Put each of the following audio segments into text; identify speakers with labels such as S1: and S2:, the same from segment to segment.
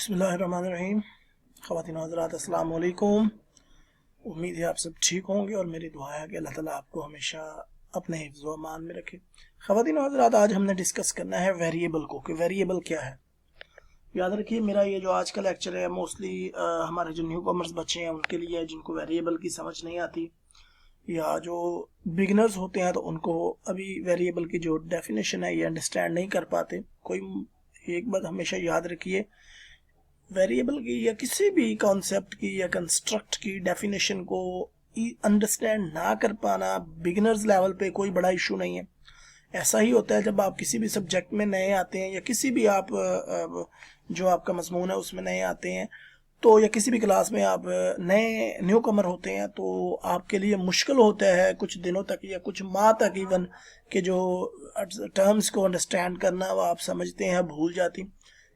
S1: बिस्मिल्लाहिर्रहमानिर्रहीम। ख़वातीन व हज़रात अस्सलाम वालेकुम। उम्मीद है आप सब ठीक होंगे और मेरी दुआ है कि अल्लाह ताला आपको हमेशा अपने हिफ्ज़ व अमान में रखे। ख़वातीन व हज़रात, आज हमने डिस्कस करना है वेरिएबल को कि वेरिएबल क्या है। याद रखिए, मेरा ये जो आज का लेक्चर है मोस्टली हमारे जो न्यू कॉमर्स बच्चे हैं उनके लिए है, जिनको वेरिएबल की समझ नहीं आती या जो बिगनर्स होते हैं तो उनको अभी वेरिएबल की जो डेफिनेशन है ये अंडरस्टैंड नहीं कर पाते। कोई एक बात हमेशा याद रखिए, वेरिएबल की या किसी भी कॉन्सेप्ट की या कंस्ट्रक्ट की डेफिनेशन को अंडरस्टैंड ना कर पाना बिगिनर्स लेवल पे कोई बड़ा इशू नहीं है। ऐसा ही होता है जब आप किसी भी सब्जेक्ट में नए आते हैं या किसी भी आप जो आपका मजमून है उसमें नए आते हैं तो या किसी भी क्लास में आप नए न्यू कमर होते हैं तो आपके लिए मुश्किल होता है कुछ दिनों तक या कुछ माह तक इवन के जो टर्म्स को अंडरस्टैंड करना वो आप समझते हैं भूल जाती।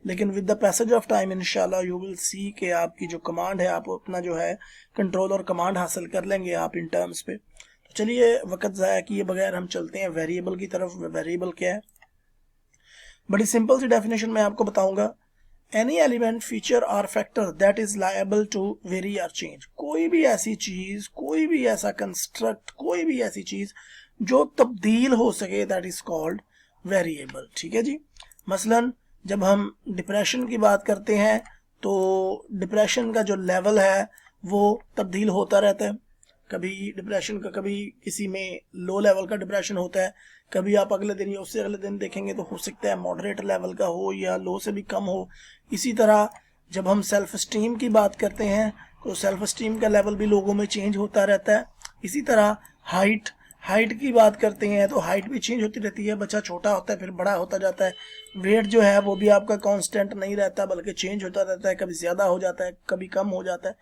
S1: लेकिन with the passage of time इंशाल्लाह यू विल सी कि आपकी जो कमांड है आप अपना जो है कंट्रोल और कमांड हासिल कर लेंगे आप इन टर्म्स पे। तो चलिए वक्त ज़ाया किए बगैर हम चलते हैं वेरिएबल की तरफ। वेरिएबल क्या है? बड़ी सिंपल सी डेफिनेशन मैं आपको बताऊंगा। एनी एलिमेंट, फीचर और factor that is liable to vary और चेंज। कोई भी ऐसी चीज, कोई भी ऐसा कंस्ट्रक्ट, कोई भी ऐसी चीज जो तब्दील हो सके, दैट इज कॉल्ड वेरिएबल। ठीक है जी। मसलन जब हम डिप्रेशन की बात करते हैं तो डिप्रेशन का जो लेवल है वो तब्दील होता रहता है। कभी डिप्रेशन का, कभी किसी में लो लेवल का डिप्रेशन होता है, कभी आप अगले दिन या उससे अगले दिन देखेंगे तो हो सकता है मॉडरेट लेवल का हो या लो से भी कम हो। इसी तरह जब हम सेल्फ स्टीम की बात करते हैं तो सेल्फ स्टीम का लेवल भी लोगों में चेंज होता रहता है। इसी तरह हाइट की बात करते हैं तो हाइट भी चेंज होती रहती है। बच्चा छोटा होता है फिर बड़ा होता जाता है। वेट जो है वो भी आपका कांस्टेंट नहीं रहता बल्कि चेंज होता रहता है, कभी ज़्यादा हो जाता है कभी कम हो जाता है।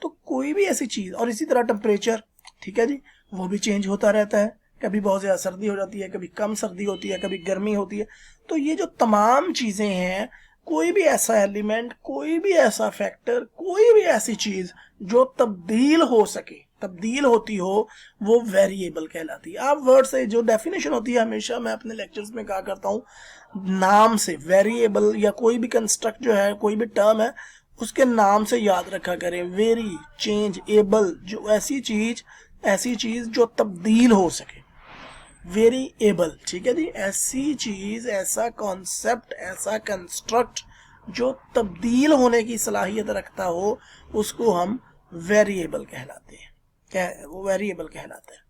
S1: तो कोई भी ऐसी चीज़, और इसी तरह टेम्परेचर, ठीक है जी, वो भी चेंज होता रहता है। कभी बहुत ज़्यादा सर्दी हो जाती है, कभी कम सर्दी होती है, कभी गर्मी होती है। तो ये जो तमाम चीज़ें हैं, कोई भी ऐसा एलिमेंट, कोई भी ऐसा फैक्टर, कोई भी ऐसी चीज़ जो तब्दील हो सके, तब्दील होती हो, वो वेरिएबल कहलाती है। आप वर्ड से जो डेफिनेशन होती है, हमेशा मैं अपने लेक्चर्स में कहा करता हूँ, नाम से वेरिएबल या कोई भी कंस्ट्रक्ट जो है, कोई भी टर्म है, उसके नाम से याद रखा करें। वेरी, चेंज, एबल, जो ऐसी चीज जो तब्दील हो सके, वेरिएबल। ठीक है जी। ऐसी चीज, ऐसा कॉन्सेप्ट, ऐसा कंस्ट्रक्ट जो तब्दील होने की सलाहियत रखता हो, उसको हम वेरिएबल कहलाते हैं। क्या है वो? वेरिएबल कहलाता है।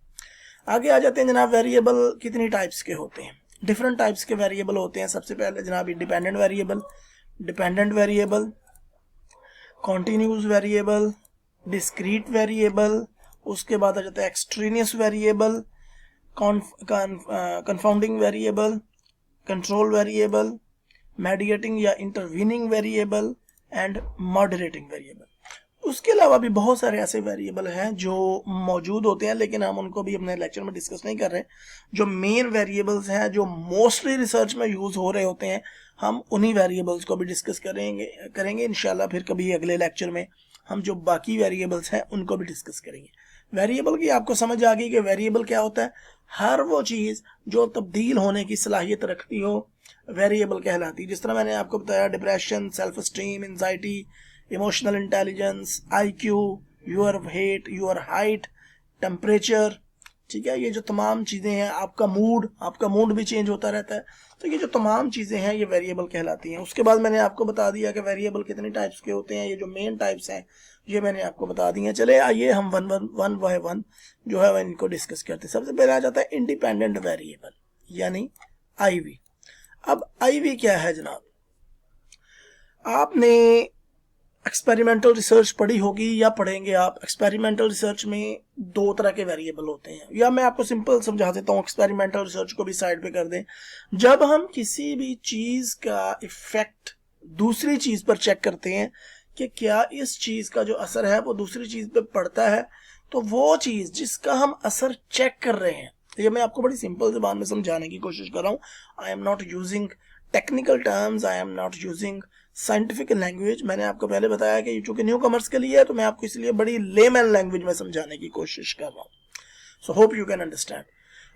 S1: आगे आ जाते हैं जनाब। वेरिएबल कितनी टाइप्स के होते हैं? डिफरेंट टाइप्स के वेरिएबल होते हैं। सबसे पहले जनाब independent variable, continuous variable, discrete variable, उसके बाद आ जाता है extraneous variable, confounding variable, control variable, mediating या intervening variable and moderating variable. उसके अलावा भी बहुत सारे ऐसे वेरिएबल हैं जो मौजूद होते हैं, लेकिन हम उनको भी अपने लेक्चर में डिस्कस नहीं कर रहे। जो मेन वेरिएबल्स हैं, जो मोस्टली रिसर्च में यूज़ हो रहे होते हैं, हम उन्हीं वेरिएबल्स को भी डिस्कस करेंगे इंशाल्लाह। फिर कभी अगले लेक्चर में हम जो बाकी वेरिएबल्स हैं उनको भी डिस्कस करेंगे। वेरिएबल की आपको समझ आ गई कि वेरिएबल क्या होता है? हर वो चीज़ जो तब्दील होने की सलाहियत रखती हो, वेरिएबल कहलाती है। जिस तरह मैंने आपको बताया, depression, self esteem, anxiety, emotional intelligence, IQ, your weight, your height, temperature, ठीक है, ये जो तमाम चीज़ें हैं, आपका मूड भी चेंज होता रहता है। तो ये जो तमाम चीज़ें हैं ये वेरिएबल कहलाती हैं। उसके बाद मैंने आपको बता दिया कि वेरिएबल कितने टाइप्स के होते हैं। ये जो मेन टाइप्स हैं ये मैंने आपको बता दी हैं। चले आइए हम वन बाय वन जो है इनको डिस्कस करते हैं। सबसे पहले आ जाता है इंडिपेंडेंट वेरिएबल यानी IV। अब IV क्या है जनाब? आपने एक्सपेरिमेंटल रिसर्च पढ़ी होगी या पढ़ेंगे आप। एक्सपेरिमेंटल रिसर्च में दो तरह के वेरिएबल होते हैं, या मैं आपको सिंपल समझा देता हूँ, एक्सपेरिमेंटल रिसर्च को भी साइड पे कर दें। जब हम किसी भी चीज़ का इफेक्ट दूसरी चीज़ पर चेक करते हैं कि क्या इस चीज़ का जो असर है वो दूसरी चीज़ पे पड़ता है, तो वो चीज़ जिसका हम असर चेक कर रहे हैं, ये मैं आपको बड़ी सिंपल ज़बान में समझाने की कोशिश कर रहा हूँ। I am not using technical terms, I am not using scientific language. मैंने आपको पहले बताया कि चूंकि न्यू कमर्स के लिए है तो मैं आपको इसलिए बड़ी लेमैन लैंग्वेज में समझाने की कोशिश कर रहा हूँ। So hope you can understand.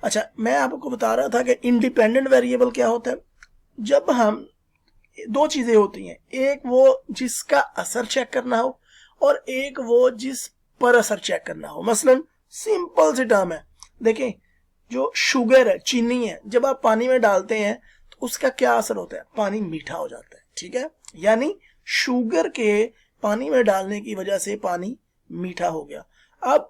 S1: अच्छा, मैं आपको बता रहा था कि इंडिपेंडेंट वेरिएबल क्या होता है। जब हम दो चीजें होती हैं, एक वो जिसका असर चेक करना हो और एक वो जिस पर असर चेक करना हो। मसलन सिंपल सी टर्म है, देखें जो शुगर है, चीनी है, जब आप पानी में डालते हैं तो उसका क्या असर होता है, पानी मीठा हो जाता है, ठीक है, यानी शुगर के पानी में डालने की वजह से पानी मीठा हो गया। अब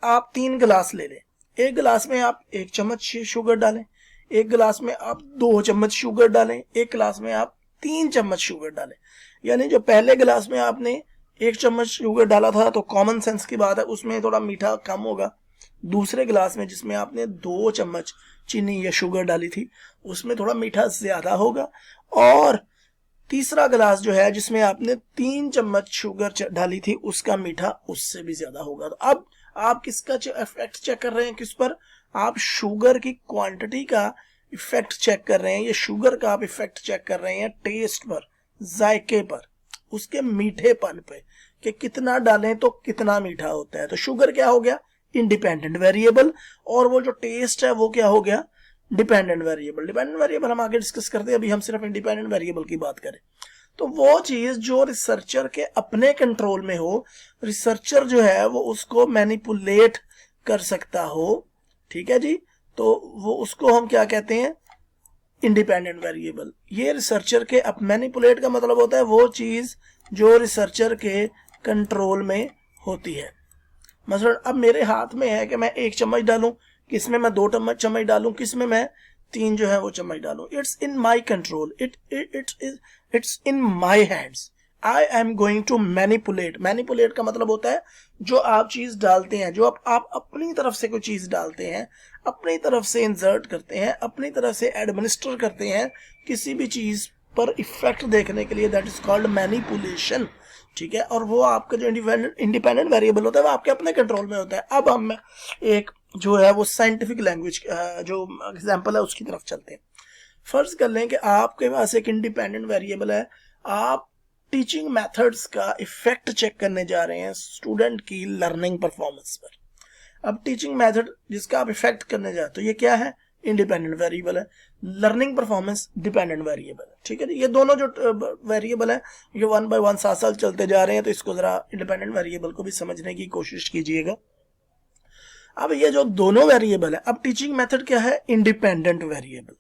S1: आप 3 गिलास ले लें, एक गिलास में आप 1 चम्मच शुगर डालें, एक गिलास में आप 2 चम्मच शुगर डालें, एक गिलास में आप 3 चम्मच शुगर डालें। यानी जो पहले गिलास में आपने 1 चम्मच शुगर डाला था तो कॉमन सेंस की बात है उसमें थोड़ा मीठा कम होगा। दूसरे गिलास में जिसमें आपने 2 चम्मच चीनी या शुगर डाली थी उसमें थोड़ा मीठा ज्यादा होगा। और तीसरा गिलास जो है जिसमें आपने 3 चम्मच शुगर डाली थी उसका मीठा उससे भी ज्यादा होगा। तो अब आप किसका इफेक्ट चेक कर रहे हैं, किस पर, आप शुगर की क्वांटिटी का इफेक्ट चेक कर रहे हैं, ये शुगर का आप इफेक्ट चेक कर रहे हैं टेस्ट पर, जायके पर, उसके मीठेपन पे, कि कितना डालें तो कितना मीठा होता है। तो शुगर क्या हो गया, इंडिपेंडेंट वेरिएबल, और वो जो टेस्ट है वो क्या हो गया, डिपेंडेंट वेरिएबल। डिपेंडेंट वेरिएबल हम आगे डिस्कस करते हैं, अभी हम सिर्फ इंडिपेंडेंट वेरिएबल की बात करें। तो वो चीज जो रिसर्चर के अपने कंट्रोल में हो, रिसर्चर जो है वो उसको मैनिपुलेट कर सकता हो, ठीक है जी, तो वो उसको हम क्या कहते हैं, इंडिपेंडेंट वेरिएबल। ये रिसर्चर के अब मैनिपुलेट का मतलब होता है वो चीज जो रिसर्चर के कंट्रोल में होती है। मसलन अब मेरे हाथ में है कि मैं 1 चम्मच डालूं, किसमें मैं 2 चम्मच डालूं, किसमें मैं 3 जो है वो चम्मच डालूं। It's in my control, it's in my hands, I am going to manipulate. Manipulate का मतलब होता है जो आप चीज डालते हैं, जो आप अपनी तरफ से कोई चीज डालते हैं, अपनी तरफ से इंसर्ट करते हैं, अपनी तरफ से एडमिनिस्टर करते हैं किसी भी चीज पर इफेक्ट देखने के लिए, दैट इज कॉल्ड मैनिपुलेशन, ठीक है। और वो आपका जो इंडिपेंडेंट वेरिएबल होता है वो आपके अपने कंट्रोल में होता है। अब हम एक जो है वो साइंटिफिक लैंग्वेज जो एग्जांपल है उसकी तरफ चलते हैं। फर्ज कर लें कि आपके पास एक इंडिपेंडेंट वेरिएबल है, आप टीचिंग मेथड्स का इफेक्ट चेक करने जा रहे हैं स्टूडेंट की लर्निंग परफॉर्मेंस पर। अब टीचिंग मेथड जिसका आप इफेक्ट करने जा रहे, तो ये क्या है, इंडिपेंडेंट वेरिएबल है। लर्निंग परफॉर्मेंस डिपेंडेंट वेरिएबल है, ठीक है। ये दोनों जो वेरिएबल है ये 1 बाय 1 साथ चलते जा रहे हैं, तो इसको जरा इंडिपेंडेंट वेरिएबल को भी समझने की कोशिश कीजिएगा। अब ये जो दोनों वेरिएबल है, अब टीचिंग मेथड क्या है, इंडिपेंडेंट वेरिएबल,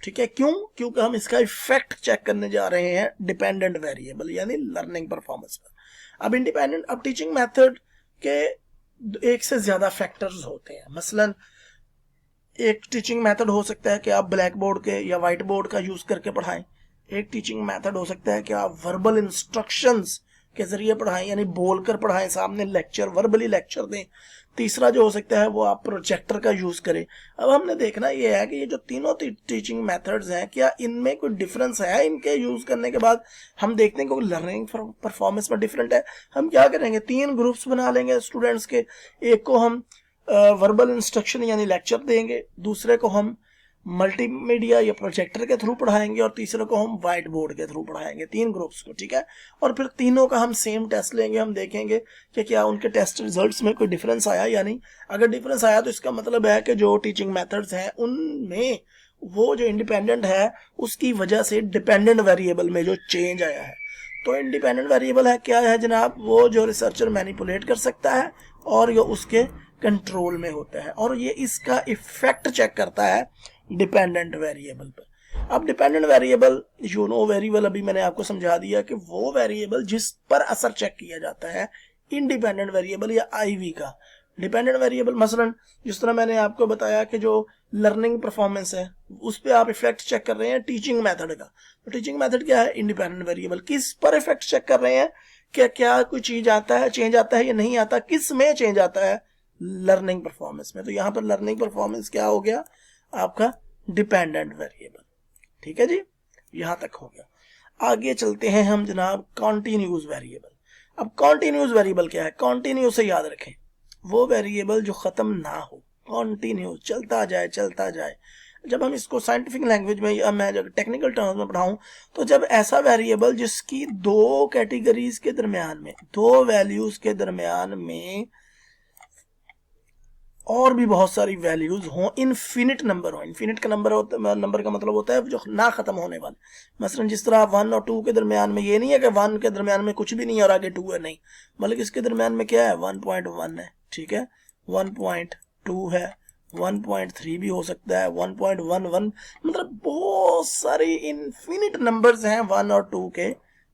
S1: ठीक है। क्यों, क्योंकि हम इसका इफेक्ट चेक करने जा रहे हैं डिपेंडेंट वेरिएबल यानी लर्निंग परफॉर्मेंस पर। अब इंडिपेंडेंट, अब टीचिंग मेथड के एक से ज्यादा फैक्टर्स होते हैं। मसलन एक टीचिंग मेथड हो सकता है कि आप ब्लैक बोर्ड के या व्हाइट बोर्ड का यूज करके पढ़ाएं। एक टीचिंग मेथड हो सकता है कि आप वर्बल इंस्ट्रक्शंस के जरिए पढ़ाएं, यानी बोलकर पढ़ाएं, सामने लेक्चर, वर्बली लेक्चर दें। तीसरा जो हो सकता है वो आप प्रोजेक्टर का यूज करें। अब हमने देखना ये है कि ये जो तीनों टीचिंग मेथड्स हैं क्या इनमें कोई डिफरेंस है, इनके यूज करने के बाद हम देखते हैं कि लर्निंग परफॉर्मेंस में डिफरेंट है। हम क्या करेंगे, 3 ग्रुप्स बना लेंगे स्टूडेंट्स के, एक को हम वर्बल इंस्ट्रक्शन यानी लेक्चर देंगे, दूसरे को हम मल्टीमीडिया या प्रोजेक्टर के थ्रू पढ़ाएंगे और तीसरे को हम व्हाइट बोर्ड के थ्रू पढ़ाएंगे, 3 ग्रुप्स को, ठीक है। और फिर तीनों का हम सेम टेस्ट लेंगे, हम देखेंगे कि क्या उनके टेस्ट रिजल्ट्स में कोई डिफरेंस आया या नहीं। अगर डिफरेंस आया तो इसका मतलब है कि जो टीचिंग मेथड्स हैं उनमें वो जो इंडिपेंडेंट है उसकी वजह से डिपेंडेंट वेरिएबल में जो चेंज आया है। तो इंडिपेंडेंट वेरिएबल है क्या है जनाब, वो जो रिसर्चर मैनिपुलेट कर सकता है और ये उसके कंट्रोल में होता है, और ये इसका इफेक्ट चेक करता है डिपेंडेंट वेरिएबल पर। अब dependent variable you know very well, अभी मैंने आपको समझा दिया कि वो वेरिएबल जिस पर असर चेक किया जाता है इंडिपेंडेंट वेरिएबल या आईवी का। डिपेंडेंट वेरिएबल मसलन जिस तरह मैंने आपको बताया कि जो लर्निंग परफॉर्मेंस है उस पर आप इफेक्ट चेक कर रहे हैं टीचिंग मेथड का, तो टीचिंग मेथड क्या है, इंडिपेंडेंट वेरिएबल। किस पर इफेक्ट चेक कर रहे हैं, क्या कोई चीज आता है, चेंज आता है या नहीं आता, किस में चेंज आता है, लर्निंग परफॉर्मेंस में। तो यहां पर लर्निंग परफॉर्मेंस क्या हो गया आपका, डिपेंडेंट वेरिएबल, ठीक है जी, यहां तक हो गया। आगे चलते हैं हम जनाब कॉन्टिन्यूस वेरिएबल। अब कॉन्टिन्यूस वेरिएबल क्या है, कॉन्टिन्यूस से याद रखें वो वेरिएबल जो खत्म ना हो, कॉन्टिन्यूस चलता जाए चलता जाए। जब हम इसको साइंटिफिक लैंग्वेज में या मैं जब टेक्निकल टर्म्स में पढ़ाऊं तो जब ऐसा वेरिएबल जिसकी 2 कैटेगरीज के दरमियान में, 2 वैल्यूज के दरमियान में और भी बहुत सारी वैल्यूज हों, इनफिनिट नंबर हो। इनफिनिट का नंबर का मतलब होता है जो ना खत्म होने वाले। मसलन जिस तरह 1 और 2 के दरमियान में ये नहीं है कि 1 के दरमियान में कुछ भी नहीं है और आगे 2 है, नहीं, बल्कि इसके दरमियान में क्या है, 1.1 है, ठीक है, 1.2 है, 1.3 भी हो सकता है, 1.11, मतलब बहुत सारे इनफिनिट नंबर्स हैं 1 और 2 के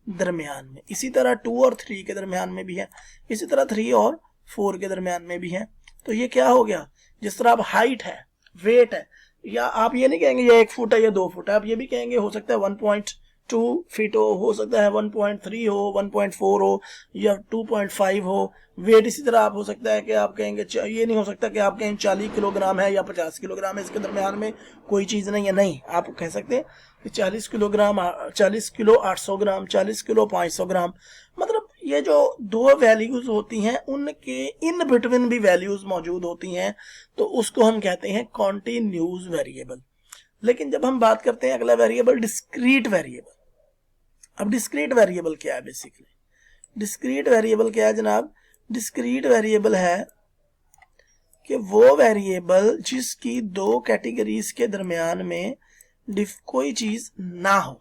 S1: दरमियान में। इसी तरह 2 और 3 के दरमियान में भी है, इसी तरह 3 और 4 के दरमियान में भी है। तो ये क्या हो गया, जिस तरह अब हाइट है, वेट है, या आप ये नहीं कहेंगे ये 1 फुट है या 2 फुट है, आप ये भी कहेंगे हो सकता है 1.2 फीट हो सकता है 1.3 हो, 1.4 हो, या 2.5 हो। वेट इसी तरह आप हो सकता है कि आप कहेंगे, ये नहीं हो सकता कि आप कहें 40 किलोग्राम है या 50 किलोग्राम है, इसके दरमियान में कोई चीज़ नहीं है, नहीं, आप कह सकते हैं कि 40 किलोग्राम, 40 किलो 800 ग्राम, 40 किलो 500 ग्राम। मतलब ये जो दो वैल्यूज होती हैं उनके इन बिटवीन भी वैल्यूज मौजूद होती हैं, तो उसको हम कहते हैं कॉन्टिन्यूस वेरिएबल। लेकिन जब हम बात करते हैं अगला वेरिएबल, डिस्क्रीट वेरिएबल। अब डिस्क्रीट वेरिएबल क्या है? बेसिकली डिस्क्रीट वेरिएबल क्या है जनाब? डिस्क्रीट वेरिएबल है कि वो वेरिएबल जिसकी दो कैटेगरीज के दरमियान में कोई चीज ना हो।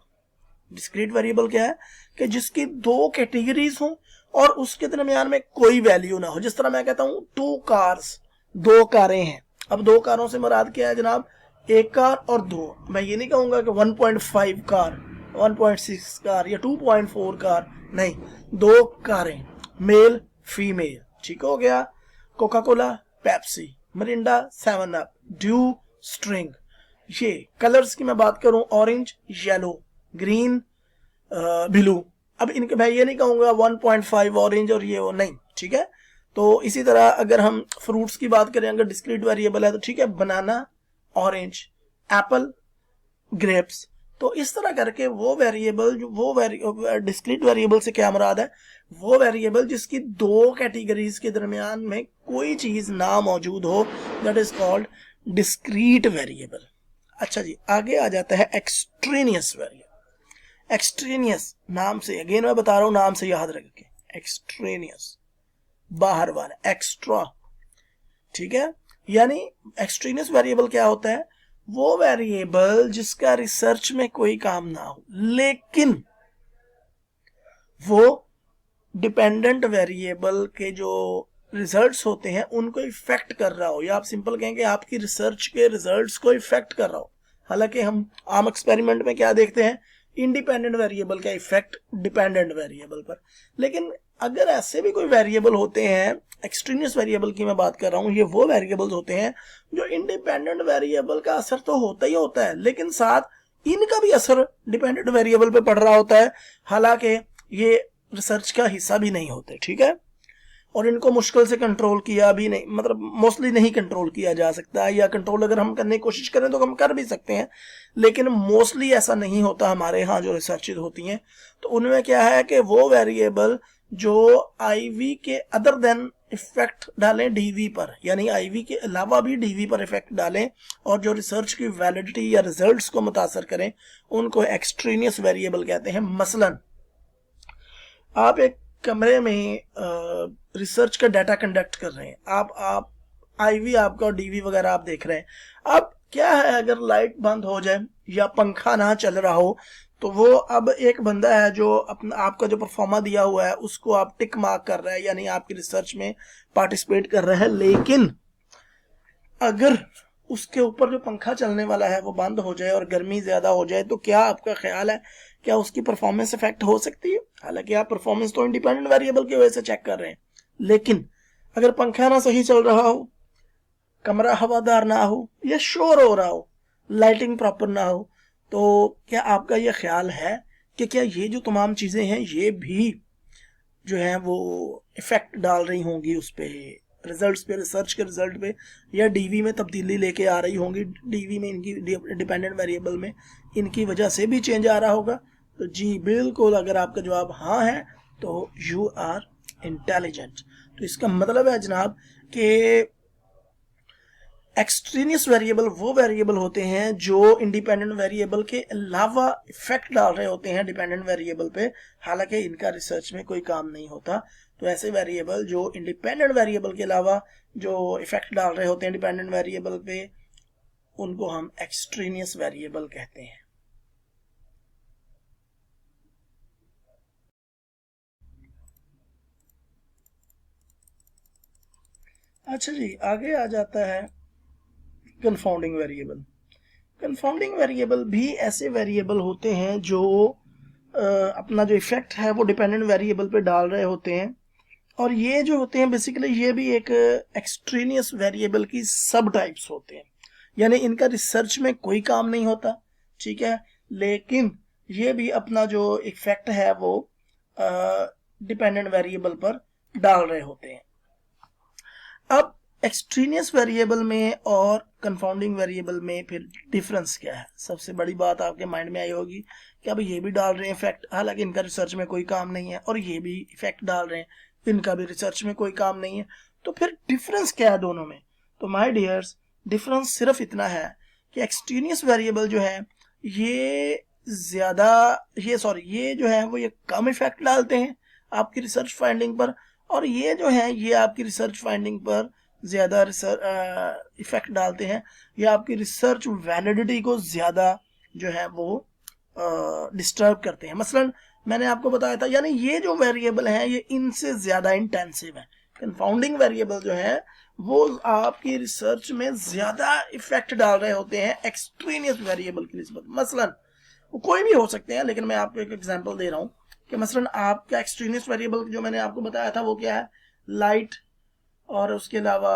S1: डिस्क्रीट वेरिएबल क्या है कि जिसकी दो कैटेगरीज हो और उसके दरमियान में कोई वैल्यू ना हो। जिस तरह मैं कहता हूं 2 कार्स, 2 कारें हैं। अब 2 कारों से मुराद क्या है जनाब? 1 कार और 2। मैं ये नहीं कहूंगा कि 1.5 कार, 1.6 कार या 2.4 कार, नहीं, 2 कारें, मेल फीमेल, ठीक हो गया। Coca Cola, Pepsi, Mirinda, 7 up, due, string. ये कलर्स की मैं बात करूं, ऑरेंज, येलो, ग्रीन, ब्लू। अब इनके मैं ये नहीं कहूंगा 1.5 ऑरेंज और ये वो, नहीं, ठीक है। तो इसी तरह अगर हम फ्रूट्स की बात करें, अगर डिस्क्रीट वेरिएबल है तो ठीक है, बनाना, ऑरेंज, एप्पल, ग्रेप्स। तो इस तरह करके वो वेरिएबल, वो डिस्क्रीट वेरिएबल से क्या मुराद है? वो वेरिएबल जिसकी दो कैटेगरीज के दरमियान में कोई चीज ना मौजूद हो, that is called discrete variable. अच्छा जी, आगे आ जाता है एक्सट्रेनियस वेरिएबल। एक्सट्रेनियस नाम से, अगेन मैं बता रहा हूं, नाम से याद रखें, एक्सट्रेनियस, बाहर वाला, एक्स्ट्रा, ठीक है। यानी एक्सट्रेनियस वेरिएबल क्या होता है? वो वेरिएबल जिसका रिसर्च में कोई काम ना हो, लेकिन वो डिपेंडेंट वेरिएबल के जो रिजल्ट्स होते हैं उनको इफेक्ट कर रहा हो, या आप सिंपल कहेंगे आपकी रिसर्च के रिजल्ट्स को इफेक्ट कर रहा हो। हालांकि हम आम एक्सपेरिमेंट में क्या देखते हैं? इंडिपेंडेंट वेरिएबल का इफेक्ट डिपेंडेंट वेरिएबल पर। लेकिन अगर ऐसे भी कोई वेरिएबल होते हैं, एक्सट्रेनियस वेरिएबल की मैं बात कर रहा हूं, ये वो वेरिएबल्स होते हैं जो इंडिपेंडेंट वेरिएबल का असर तो होता ही होता है, लेकिन साथ इनका भी असर डिपेंडेंट वेरिएबल पे पड़ रहा होता है, हालांकि ये रिसर्च का हिस्सा भी नहीं होते, ठीक है। और इनको मुश्किल से कंट्रोल किया भी नहीं, मतलब मोस्टली नहीं कंट्रोल किया जा सकता, या कंट्रोल अगर हम करने की कोशिश करें तो हम कर भी सकते हैं, लेकिन मोस्टली ऐसा नहीं होता हमारे यहाँ जो रिसर्चेज होती हैं। तो उनमें क्या है कि वो वेरिएबल जो आईवी के अदर देन इफेक्ट डालें डीवी पर, यानी आईवी के अलावा भी डीवी पर इफेक्ट डालें और जो रिसर्च की वैलिडिटी या रिजल्ट्स को मुतासर करें, उनको एक्सट्रेनियस वेरिएबल कहते हैं। मसलन आप एक कमरे में रिसर्च का डाटा कंडक्ट कर रहे हैं, आप आईवी आपका और डीवी वगैरह आप देख रहे हैं। अब क्या है, अगर लाइट बंद हो जाए या पंखा ना चल रहा हो, तो वो अब एक बंदा है जो अपना आपका जो परफॉर्मा दिया हुआ है उसको आप टिक मार्क कर रहा है, यानी आपकी रिसर्च में पार्टिसिपेट कर रहा है। लेकिन अगर उसके ऊपर जो पंखा चलने वाला है वो बंद हो जाए और गर्मी ज्यादा हो जाए, तो क्या आपका ख्याल है क्या उसकी परफॉर्मेंस इफेक्ट हो सकती है? हालांकि आप परफॉर्मेंस तो इंडिपेंडेंट वेरिएबल की वजह से चेक कर रहे हैं, लेकिन अगर पंखा ना सही चल रहा हो, कमरा हवादार ना हो, या शोर हो रहा हो, लाइटिंग प्रॉपर ना हो, तो क्या आपका ये ख्याल है कि क्या ये जो तमाम चीजें हैं ये भी जो है वो इफेक्ट डाल रही होंगी उस पे, रिजल्ट्स पे, रिसर्च के रिजल्ट पे, या डीवी में तब्दीली लेके आ रही होंगी, डीवी में इनकी डिपेंडेंट वेरिएबल में इनकी वजह से भी चेंज आ रहा होगा? तो जी बिल्कुल, अगर आपका जवाब हाँ है तो यू आर इंटेलिजेंट। तो इसका मतलब है जनाब कि एक्सट्रेनियस वेरिएबल वो वेरिएबल होते हैं जो इंडिपेंडेंट वेरिएबल के अलावा इफेक्ट डाल रहे होते हैं डिपेंडेंट वेरिएबल पे, हालांकि इनका रिसर्च में कोई काम नहीं होता। तो ऐसे वेरिएबल जो इंडिपेंडेंट वेरिएबल के अलावा जो इफेक्ट डाल रहे होते हैं डिपेंडेंट वेरिएबल पे, उनको हम एक्सट्रेनियस वेरिएबल कहते हैं। अच्छा जी, आगे आ जाता है कंफाउंडिंग वेरिएबल। कंफाउंडिंग वेरिएबल भी ऐसे वेरिएबल होते हैं जो अपना जो इफेक्ट है वो डिपेंडेंट वेरिएबल पे डाल रहे होते हैं, और ये जो होते हैं बेसिकली ये भी एक एक्सट्रेनियस वेरिएबल की सब टाइप्स होते हैं, यानी इनका रिसर्च में कोई काम नहीं होता, ठीक है, लेकिन ये भी अपना जो इफेक्ट है वो डिपेंडेंट वेरिएबल पर डाल रहे होते हैं। अब एक्सट्रेनियस वेरिएबल में और कंफाउंडिंग वेरिएबल में फिर डिफरेंस क्या है? सबसे बड़ी बात आपके माइंड में आई होगी कि अब ये भी डाल रहे हैं इफेक्ट, हालांकि इनका रिसर्च में कोई काम नहीं है, और ये भी इफेक्ट डाल रहे हैं, इनका भी रिसर्च में कोई काम नहीं है, तो फिर डिफरेंस क्या है दोनों में? तो माय डियर्स, डिफरेंस सिर्फ इतना है कि एक्सट्रेनियस वेरिएबल जो है ये ये जो है वो ये कम इफेक्ट डालते हैं आपकी रिसर्च फाइंडिंग पर, और ये जो है ये आपकी रिसर्च फाइंडिंग पर ज्यादा इफेक्ट डालते हैं, ये आपकी रिसर्च वैलिडिटी को ज्यादा जो है वो डिस्टर्ब करते हैं। मसलन मैंने आपको बताया था, यानी ये जो वेरिएबल है ये इनसे ज्यादा इंटेंसिव है। कंफाउंडिंग वेरिएबल जो है वो आपकी रिसर्च में ज्यादा इफेक्ट डाल रहे होते हैं एक्सट्रेनियस वेरिएबल की निस्बत। मसलन वो कोई भी हो सकते हैं, लेकिन मैं आपको एक एग्जांपल दे रहा हूँ कि मसलन आपका एक्सट्रेनियस वेरिएबल जो मैंने आपको बताया था वो क्या है, लाइट, और उसके अलावा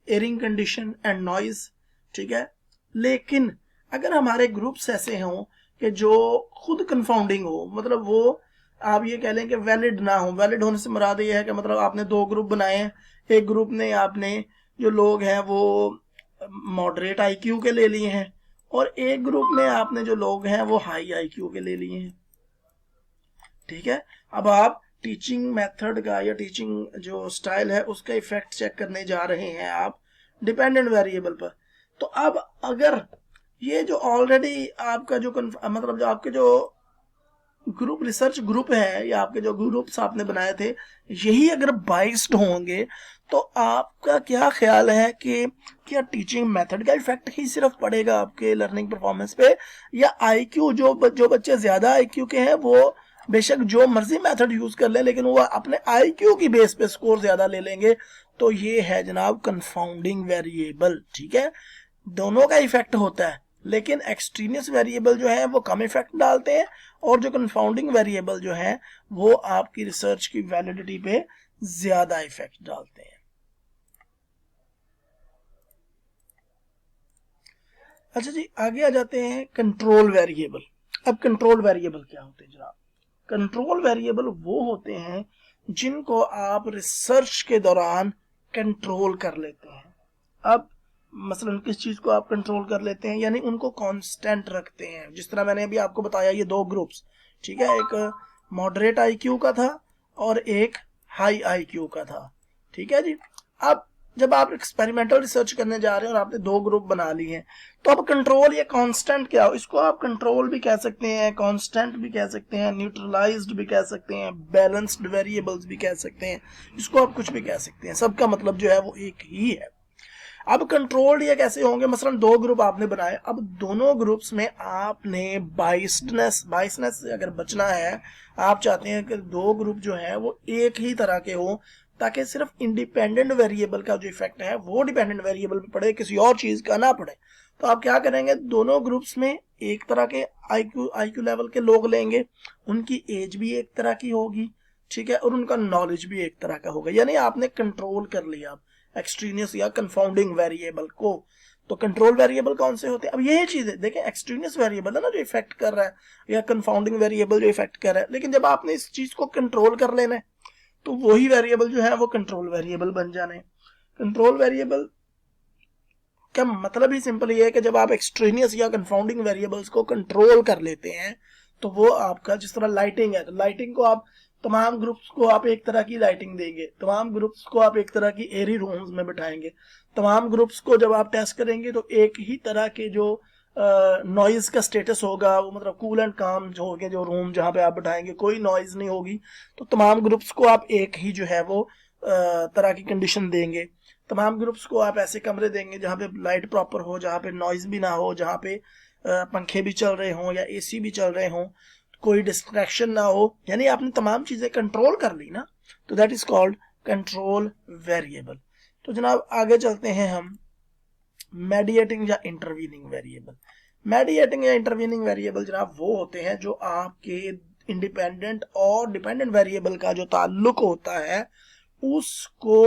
S1: एयरिंग कंडीशन एंड नॉइज, ठीक है। लेकिन अगर हमारे ग्रुप्स ऐसे हों कि जो खुद कंफाउंडिंग हो, मतलब वो आप ये कह लें कि वैलिड ना हो, वैलिड होने से मुराद ये है कि मतलब आपने दो ग्रुप बनाए हैं, एक ग्रुप ने आपने जो लोग हैं वो मॉडरेट आईक्यू के ले लिए हैं, और एक ग्रुप में आपने जो लोग हैं वो हाई आईक्यू के ले लिए हैं, ठीक है। अब आप टीचिंग मेथड का या टीचिंग जो स्टाइल है उसका इफेक्ट चेक करने जा रहे हैं आप डिपेंडेंट वेरिएबल पर। तो अब अगर ये जो ऑलरेडी आपका जो मतलब जो आपके जो ग्रुप रिसर्च ग्रुप है या आपके जो ग्रुप्स आपने बनाए थे यही अगर बाइस्ड होंगे, तो आपका क्या ख्याल है कि क्या टीचिंग मेथड का इफेक्ट ही सिर्फ पड़ेगा आपके लर्निंग परफॉर्मेंस पे, या आईक्यू जो बच्चे ज्यादा आईक्यू के हैं वो बेशक जो मर्जी मेथड यूज कर ले लेकिन वो अपने आईक्यू की बेस पे स्कोर ज्यादा ले लेंगे? तो ये है जनाब कंफाउंडिंग वेरिएबल, ठीक है। दोनों का इफेक्ट होता है, लेकिन एक्सट्रेनियस वेरिएबल जो है वो कम इफेक्ट डालते हैं, और जो कंफाउंडिंग वेरिएबल जो है वो आपकी रिसर्च की वैलिडिटी पे ज्यादा इफेक्ट डालते हैं। अच्छा जी, आगे आ जाते हैं कंट्रोल वेरिएबल। अब कंट्रोल वेरिएबल क्या होते हैं जनाब? कंट्रोल वेरिएबल वो होते हैं जिनको आप रिसर्च के दौरान कंट्रोल कर लेते हैं। अब मसलन किस चीज को आप कंट्रोल कर लेते हैं, यानी उनको कांस्टेंट रखते हैं। जिस तरह मैंने अभी आपको बताया ये दो ग्रुप्स, ठीक है, एक मॉडरेट आईक्यू का था और एक हाई आईक्यू का था, ठीक है जी। अब जब आप एक्सपेरिमेंटल रिसर्च करने जा रहे हैं और आपने दो ग्रुप बना लिए हैं, तो अब कंट्रोल या कांस्टेंट क्या हो? इसको आप कंट्रोल भी कह सकते हैं, कांस्टेंट भी कह सकते हैं, न्यूट्रलाइज्ड भी कह सकते हैं, बैलेंस्ड वेरिएबल्स भी कह सकते हैं, इसको आप कुछ भी कह सकते हैं, सबका मतलब जो है वो एक ही है। अब कंट्रोल्ड ये कैसे होंगे? मसलन दो ग्रुप आपने बनाए, अब दोनों ग्रुप्स में आपने बाइस्डनेस से अगर बचना है, आप चाहते हैं कि दो ग्रुप जो है वो एक ही तरह के हो, ताकि सिर्फ इंडिपेंडेंट वेरिएबल का जो इफेक्ट है वो डिपेंडेंट वेरिएबल पे पड़े, किसी और चीज का ना पड़े। तो आप क्या करेंगे, दोनों ग्रुप्स में एक तरह के आईक्यू लेवल के लोग लेंगे, उनकी एज भी एक तरह की होगी, ठीक है, और उनका नॉलेज भी एक तरह का होगा, यानी आपने कंट्रोल कर लिया एक्सट्रेनियस या कंफाउंडिंग वेरिएबल को। तो कंट्रोल वेरिएबल कौन से होते हैं? अब यही चीज है, देखें, एक्सट्रेनियस वेरिएबल है ना जो इफेक्ट कर रहा है, या कंफाउंडिंग वेरिएबल जो इफेक्ट कर रहा है, लेकिन जब आपने इस चीज को कंट्रोल कर लेना है तो वही वेरिएबल जो है वो कंट्रोल वेरिएबल बन जाने। कंट्रोल वेरिएबल का मतलब ही सिंपल ये है कि जब आप एक्सट्रेनियस या कंफाउंडिंग वेरिएबल्स को कंट्रोल कर लेते हैं तो वो आपका, जिस तरह लाइटिंग है, तो लाइटिंग को आप तमाम ग्रुप्स को आप एक तरह की लाइटिंग देंगे, तमाम ग्रुप्स को आप एक तरह की एरी रूम्स में बिठाएंगे, तमाम ग्रुप्स को जब आप टेस्ट करेंगे तो एक ही तरह के जो नॉइज का स्टेटस होगा, वो मतलब कूल एंड काम जो होगा, जो रूम जहाँ पे आप बैठाएंगे कोई नॉइज नहीं होगी। तो तमाम ग्रुप्स को आप एक ही जो है वो तरह की कंडीशन देंगे। तमाम ग्रुप्स को आप ऐसे कमरे देंगे जहाँ पे लाइट प्रॉपर हो, जहाँ पे नॉइज भी ना हो, जहाँ पे पंखे भी चल रहे हों या एसी भी चल रहे हों, कोई डिस्ट्रैक्शन ना हो, यानी आपने तमाम चीजें कंट्रोल कर ली ना, तो that is called control variable. तो जनाब आगे चलते हैं हम मेडिएटिंग या इंटरवीनिंग वेरिएबल। मेडिएटिंग या इंटरवीनिंग वेरिएबल जनाब वो होते हैं जो आपके इंडिपेंडेंट और डिपेंडेंट वेरिएबल का जो ताल्लुक होता है उसको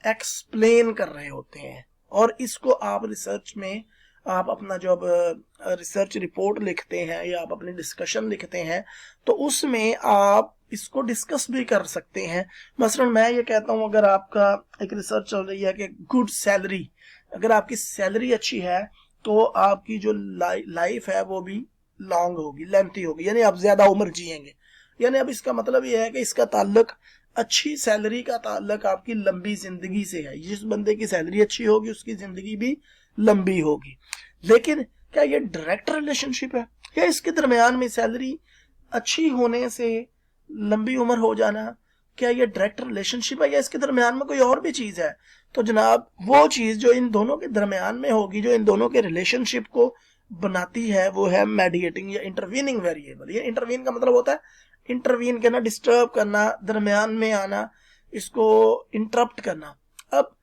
S1: एक्सप्लेन कर रहे होते हैं, और इसको आप रिसर्च में आप अपना जब रिसर्च रिपोर्ट लिखते हैं या आप अपनी डिस्कशन लिखते हैं तो उसमें आप इसको डिस्कस भी कर सकते हैं। मसलन मैं ये कहता हूँ, अगर आपका एक रिसर्च चल रही है कि गुड सैलरी, अगर आपकी सैलरी अच्छी है तो आपकी जो लाइफ है वो भी लॉन्ग होगी, लेंथी होगी, यानी आप ज्यादा उम्र जिएंगे। यानी अब इसका मतलब ये है कि इसका ताल्लुक, अच्छी सैलरी का ताल्लुक आपकी लंबी जिंदगी से है। जिस बंदे की सैलरी अच्छी होगी उसकी जिंदगी भी लंबी होगी। लेकिन क्या ये डायरेक्ट रिलेशनशिप है, या इसके दरमियान में सैलरी अच्छी होने से लंबी उम्र हो जाना, क्या ये डायरेक्ट रिलेशनशिप है या इसके दरमियान में कोई और भी चीज है? तो जनाब वो चीज जो इन दोनों के दरमियान में होगी, जो इन दोनों के रिलेशनशिप को बनाती है, वो है मेडिएटिंग या इंटरवीनिंग वेरिएबल। ये इंटरवीन का मतलब होता है इंटरवीन करना, डिस्टर्ब करना, दरमियान में आना, इसको इंटरप्ट करना। अब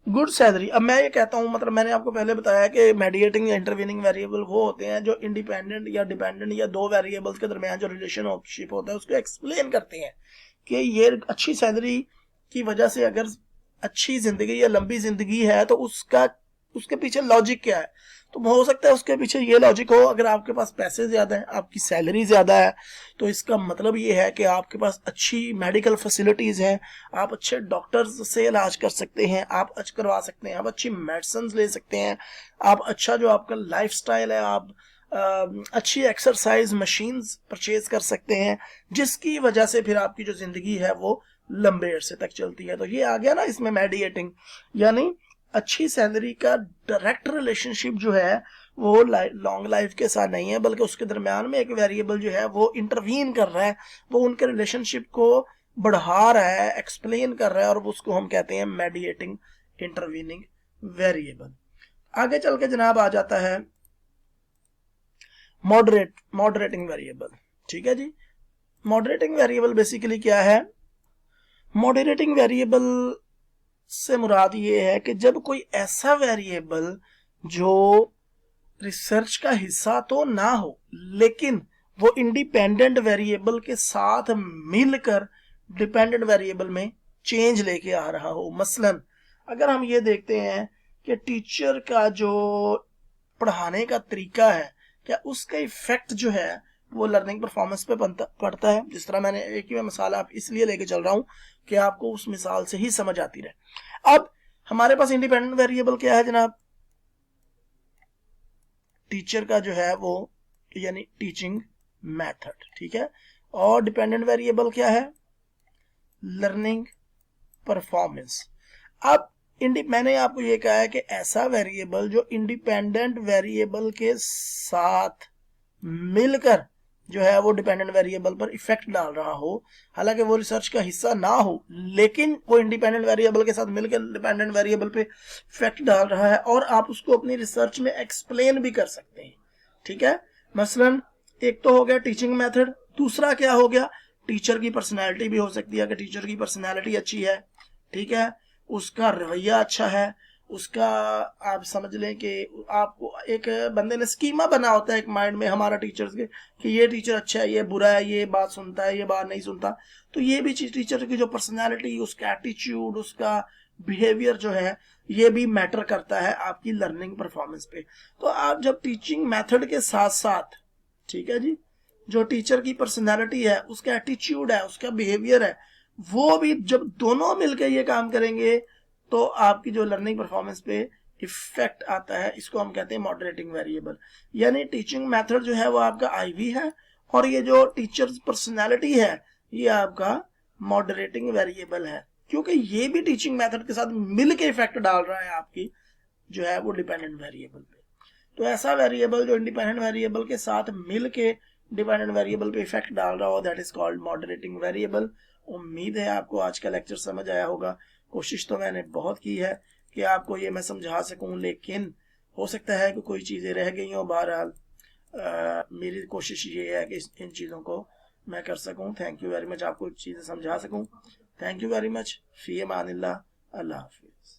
S1: गुड सैलरी, अब मैं ये कहता हूँ, मतलब मैंने आपको पहले बताया कि मेडिएटिंग या इंटरवीनिंग वेरिएबल वो होते हैं जो इंडिपेंडेंट या डिपेंडेंट या दो वेरिएबल्स के दरमियान जो रिलेशनशिप होता है उसको एक्सप्लेन करते हैं कि ये अच्छी सैलरी की वजह से अगर अच्छी जिंदगी या लंबी जिंदगी है तो उसके पीछे लॉजिक क्या है। तो हो सकता है उसके पीछे ये लॉजिक हो, अगर आपके पास पैसे ज्यादा है, आपकी सैलरी ज्यादा है, तो इसका मतलब ये है कि आपके पास अच्छी मेडिकल फैसिलिटीज हैं, आप अच्छे डॉक्टर्स से इलाज कर सकते हैं, आप करवा सकते हैं, आप अच्छी मेडिसिन ले सकते हैं, आप अच्छा जो आपका लाइफस्टाइल है, आप अच्छी एक्सरसाइज मशीन्स परचेज कर सकते हैं, जिसकी वजह से फिर आपकी जो जिंदगी है वो लंबे अरसे तक चलती है। तो ये आ गया ना इसमें मेडिएटिंग, यानी अच्छी सैलरी का डायरेक्ट रिलेशनशिप जो है वो लॉन्ग लाइफ के साथ नहीं है, बल्कि उसके दरमियान में एक वेरिएबल जो है वो इंटरवीन कर रहा है, वो उनके रिलेशनशिप को बढ़ा रहा है, एक्सप्लेन कर रहा है, और उसको हम कहते हैं मेडिएटिंग इंटरवीनिंग वेरिएबल। आगे चल के जनाब आ जाता है मॉडरेटिंग वेरिएबल। ठीक है जी, मॉडरेटिंग वेरिएबल बेसिकली क्या है? मॉडरेटिंग वेरिएबल से मुराद ये है कि जब कोई ऐसा वेरिएबल जो रिसर्च का हिस्सा तो ना हो लेकिन वो इंडिपेंडेंट वेरिएबल के साथ मिलकर डिपेंडेंट वेरिएबल में चेंज लेके आ रहा हो। मसलन अगर हम ये देखते हैं कि टीचर का जो पढ़ाने का तरीका है, क्या उसका इफेक्ट जो है वो लर्निंग परफॉर्मेंस पे पड़ता है। जिस तरह मैंने एक ही मिसाल आप इसलिए लेके चल रहा हूं कि आपको उस मिसाल से ही समझ आती रहे। अब हमारे पास इंडिपेंडेंट वेरिएबल क्या है जनाब? टीचर का जो है वो यानी टीचिंग मेथड, ठीक है। और डिपेंडेंट वेरिएबल क्या है? Learning performance. अब मैंने आपको ये कहा है कि ऐसा वेरिएबल जो इंडिपेंडेंट वेरिएबल के साथ मिलकर जो है वो डिपेंडेंट वेरिएबल पर इफेक्ट डाल रहा हो, हालांकि वो रिसर्च का हिस्सा ना हो, लेकिन वो इंडिपेंडेंट वेरिएबल के साथ मिलकर डिपेंडेंट वेरिएबल पे इफेक्ट डाल रहा है, और आप उसको अपनी रिसर्च में एक्सप्लेन भी कर सकते हैं। ठीक है, मसलन एक तो हो गया टीचिंग मेथड, दूसरा क्या हो गया? टीचर की पर्सनैलिटी भी हो सकती है कि टीचर की पर्सनैलिटी अच्छी है, ठीक है, उसका रवैया अच्छा है, उसका आप समझ लें कि आपको एक बंदे ने स्कीमा बना होता है एक माइंड में हमारा टीचर्स के कि ये टीचर अच्छा है, ये बुरा है, ये बात सुनता है, ये बात नहीं सुनता। तो ये भी चीज टीचर की जो पर्सनालिटी, उसका एटीट्यूड, उसका बिहेवियर जो है ये भी मैटर करता है आपकी लर्निंग परफॉर्मेंस पे। तो आप जब टीचिंग मेथड के साथ साथ, ठीक है जी, जो टीचर की पर्सनैलिटी है, उसका एटीट्यूड है, उसका बिहेवियर है, वो भी जब दोनों मिलकर ये काम करेंगे तो आपकी जो लर्निंग परफॉर्मेंस पे इफेक्ट आता है, इसको हम कहते हैं मॉडरेटिंग वेरिएबल। यानी टीचिंग मेथड जो है वो आपका आईवी है, और ये जो टीचर पर्सनालिटी है ये आपका मॉडरेटिंग वेरिएबल है, क्योंकि ये भी टीचिंग मेथड के साथ मिल के इफेक्ट डाल रहा है आपकी जो है वो डिपेंडेंट वेरिएबल पे। तो ऐसा वेरिएबल जो इंडिपेंडेंट वेरिएबल के साथ मिल के डिपेंडेंट वेरिएबल पे इफेक्ट डाल रहा हो, that is called moderating variable. उम्मीद है आपको आज का लेक्चर समझ आया होगा। कोशिश तो मैंने बहुत की है कि आपको ये मैं समझा सकूं, लेकिन हो सकता है कि कोई चीज़ें रह गई हों। बहरहाल मेरी कोशिश ये है कि इन चीज़ों को मैं कर सकूं। थैंक यू वेरी मच, आपको चीज़ें समझा सकूं। Thank you very much. फी अमानिल्लाह। अल्लाह हाफिज़।